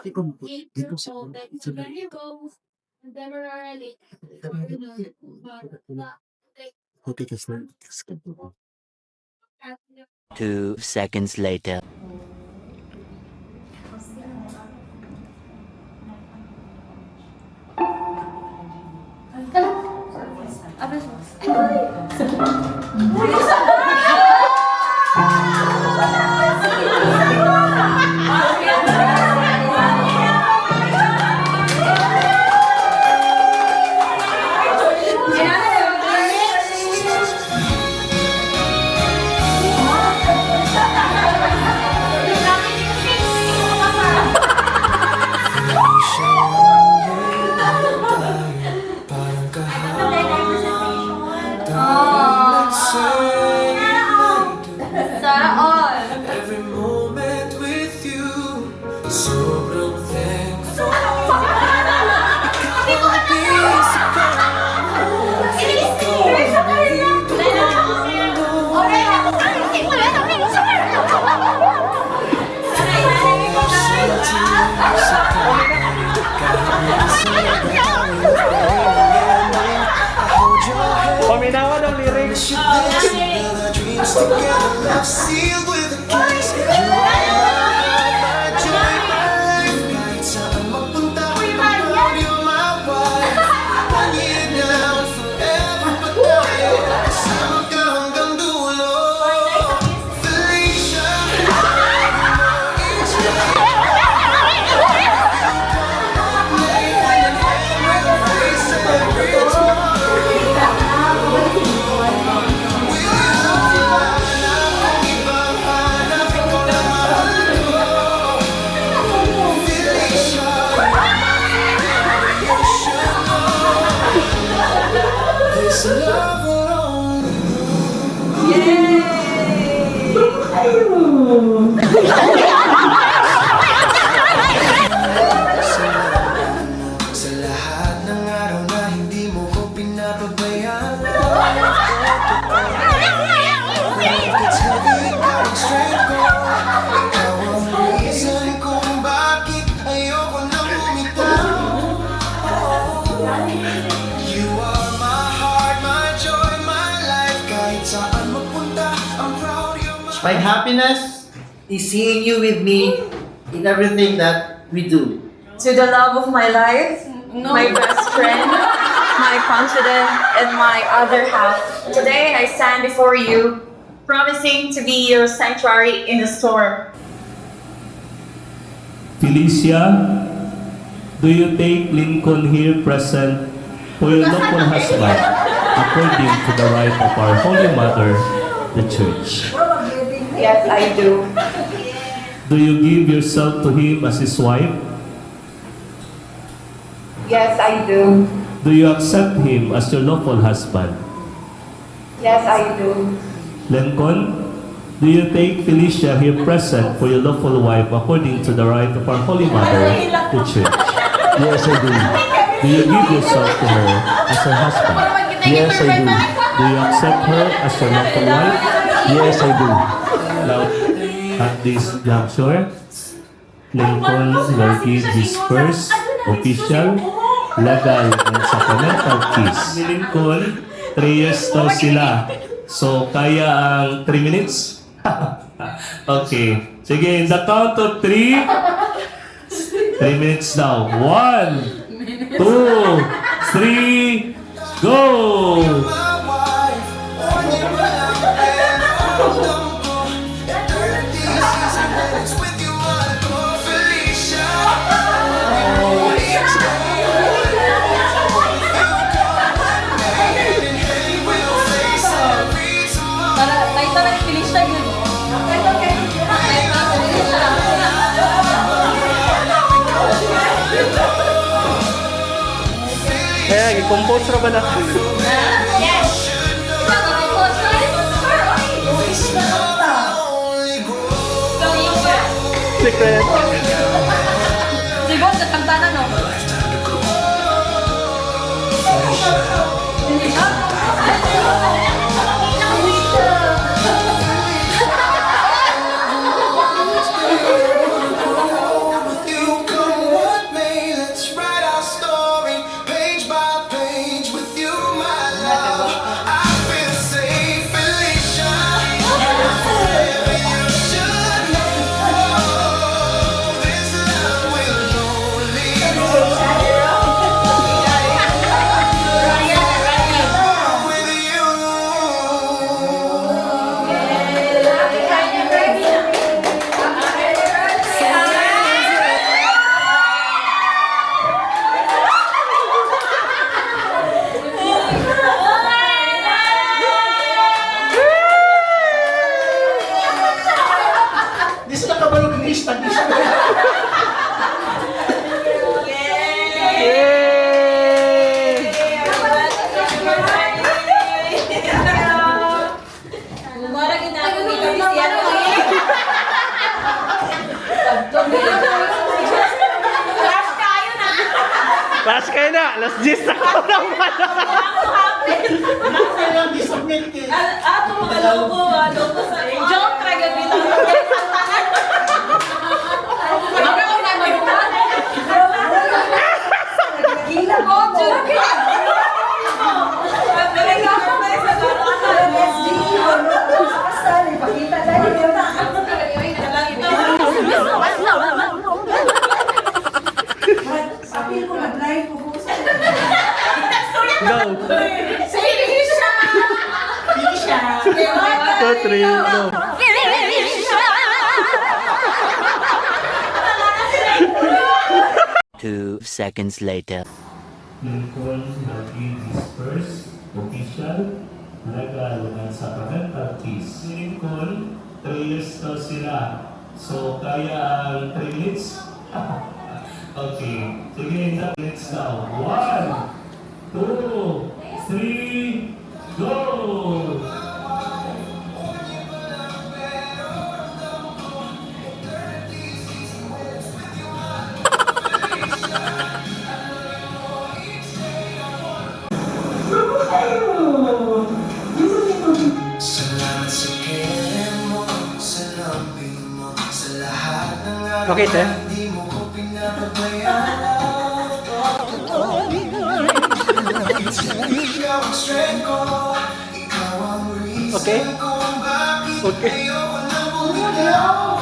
dito sa okay, kasi 2 seconds later. Every moment with you, sobrang thankful. Ikaw ang busy ko. Paminawan ng lyrics. Dreams together, love sealed with a kiss. You are my joy, my life. Kahit saan magpunta, you're my wife. I need you now and forever pa tayo. Kasama ka hanggang dulo. Felicia, each day. Laying in hand with a face every tomorrow. This love will only sa lahat ng araw na hindi mo ko pinapabayaan. It's heavy, ikaw ang strength ko. Ikaw ang reason kung bakit ayoko nang lumitaw. You are my heart, my joy, my life. Kahit saan magpunta, I'm proud you're my... My happiness is seeing you with me in everything that we do. To the love of my life, my best friend, my confidant, and my other half. Today I stand before you, promising to be your sanctuary in the storm. Felicia, do you take Lincoln here present for your lawful husband according to the right of our Holy Mother, the Church? Yes, I do. Do you give yourself to him as his wife? Yes, I do. Do you accept him as your lawful husband? Yes, I do. Lincoln, do you take Felicia here present for your lawful wife according to the right of our Holy Mother, the Church? Yes, I do. Do you give yourself to her as her husband? Yes, I do. Do you accept her as your lawful wife? Yes, I do. Now, at this juncture, Lincoln will give his first official, legal, and sacramental kiss. Ni Lincoln, 3 years daw sila. So, kaya ang 3 minutes? Okay. Sige, in the count of 3, 3 minutes now. 1, 2, 3, go! My wife, only walang pakiramdam ko. Eternity is easy when it's with you, mahal ko, Felicia. Each day, hand in hand, we'll face every tomorrow. Kaya, i-compose na ba na? Only grow. Secret. Siguro, sa kantana, no? You come Alas 10 na ako ng Kailangan disubmit eh. Ato mga logo sa joke talaga dito. Gila mo, joke. Go! 2, 3, go! 2 seconds later. Lincoln Lucky Disperse Official Legal and Sacramental Keys. Lincoln, 3 years daw sila. So, kaya ang 3 minutes? Okay. Sige, 3 minutes daw. 1, 2, 3, go! Salamat sa kere mo, sa lambing mo, sa lahat ng araw Okay, sir. hindi mo ko pinapabayaan. Ikaw ang strength ko, ikaw ang reason Okay. kung bakit Okay. ayoko nang bumitaw.